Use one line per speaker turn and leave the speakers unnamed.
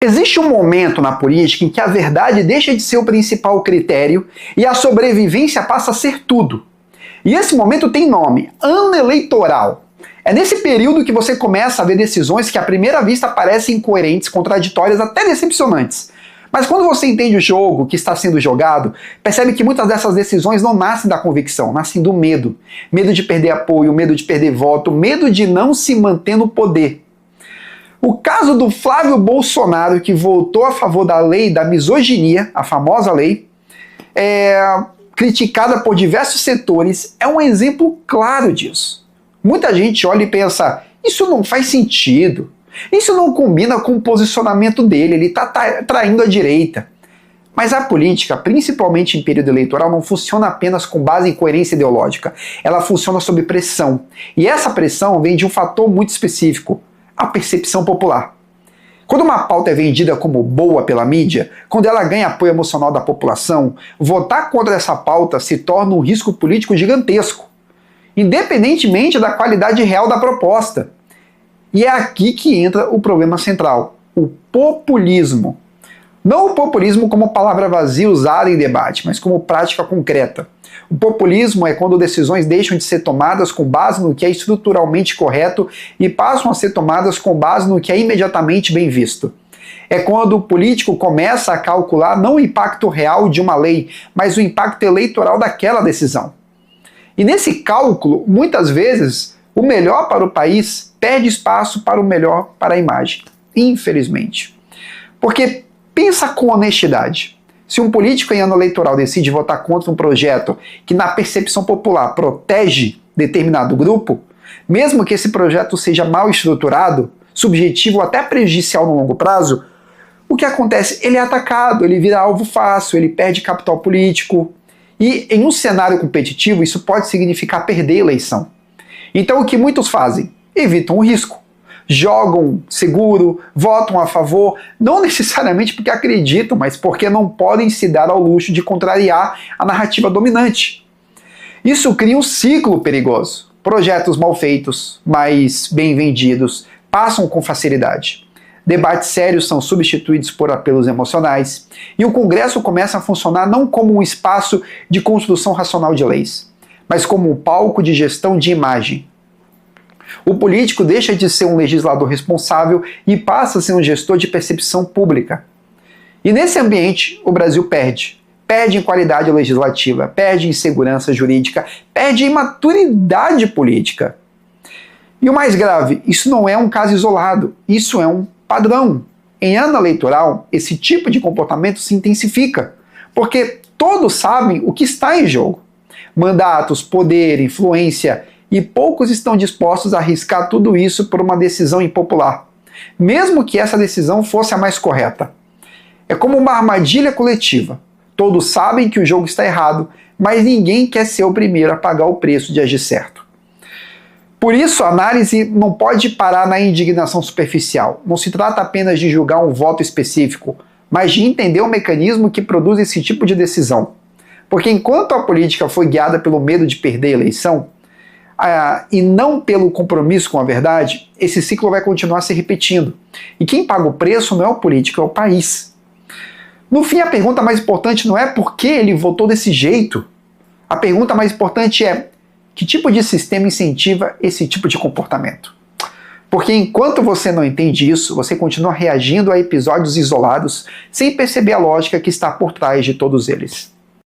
Existe um momento na política em que a verdade deixa de ser o principal critério e a sobrevivência passa a ser tudo. E esse momento tem nome: ano eleitoral. É nesse período que você começa a ver decisões que à primeira vista parecem incoerentes, contraditórias, até decepcionantes. Mas quando você entende o jogo que está sendo jogado, percebe que muitas dessas decisões não nascem da convicção, nascem do medo. Medo de perder apoio, medo de perder voto, medo de não se manter no poder. O caso do Flávio Bolsonaro, que votou a favor da lei da misoginia, a famosa lei, criticada por diversos setores, é um exemplo claro disso. Muita gente olha e pensa, isso não faz sentido, isso não combina com o posicionamento dele, ele está traindo a direita. Mas a política, principalmente em período eleitoral, não funciona apenas com base em coerência ideológica, ela funciona sob pressão. E essa pressão vem de um fator muito específico: a percepção popular. Quando uma pauta é vendida como boa pela mídia, quando ela ganha apoio emocional da população, votar contra essa pauta se torna um risco político gigantesco, independentemente da qualidade real da proposta. E é aqui que entra o problema central: o populismo. Não o populismo como palavra vazia usada em debate, mas como prática concreta. O populismo é quando decisões deixam de ser tomadas com base no que é estruturalmente correto e passam a ser tomadas com base no que é imediatamente bem visto. É quando o político começa a calcular não o impacto real de uma lei, mas o impacto eleitoral daquela decisão. E nesse cálculo, muitas vezes, o melhor para o país perde espaço para o melhor para a imagem. Infelizmente. Porque pensa com honestidade. Se um político em ano eleitoral decide votar contra um projeto que, na percepção popular, protege determinado grupo, mesmo que esse projeto seja mal estruturado, subjetivo ou até prejudicial no longo prazo, o que acontece? Ele é atacado, ele vira alvo fácil, ele perde capital político. E em um cenário competitivo, isso pode significar perder a eleição. Então o que muitos fazem? Evitam o risco. Jogam seguro, votam a favor, não necessariamente porque acreditam, mas porque não podem se dar ao luxo de contrariar a narrativa dominante. Isso cria um ciclo perigoso. Projetos mal feitos, mas bem vendidos, passam com facilidade. Debates sérios são substituídos por apelos emocionais, e o Congresso começa a funcionar não como um espaço de construção racional de leis, mas como um palco de gestão de imagem. O político deixa de ser um legislador responsável e passa a ser um gestor de percepção pública. E nesse ambiente, o Brasil perde. Perde em qualidade legislativa, perde em segurança jurídica, perde em maturidade política. E o mais grave, isso não é um caso isolado, isso é um padrão. Em ano eleitoral, esse tipo de comportamento se intensifica, porque todos sabem o que está em jogo. Mandatos, poder, influência, e poucos estão dispostos a arriscar tudo isso por uma decisão impopular, mesmo que essa decisão fosse a mais correta. É como uma armadilha coletiva. Todos sabem que o jogo está errado, mas ninguém quer ser o primeiro a pagar o preço de agir certo. Por isso, a análise não pode parar na indignação superficial. Não se trata apenas de julgar um voto específico, mas de entender o mecanismo que produz esse tipo de decisão. Porque enquanto a política foi guiada pelo medo de perder a eleição, e não pelo compromisso com a verdade, esse ciclo vai continuar se repetindo. E quem paga o preço não é o político, é o país. No fim, a pergunta mais importante não é por que ele votou desse jeito. A pergunta mais importante é: que tipo de sistema incentiva esse tipo de comportamento? Porque enquanto você não entende isso, você continua reagindo a episódios isolados sem perceber a lógica que está por trás de todos eles.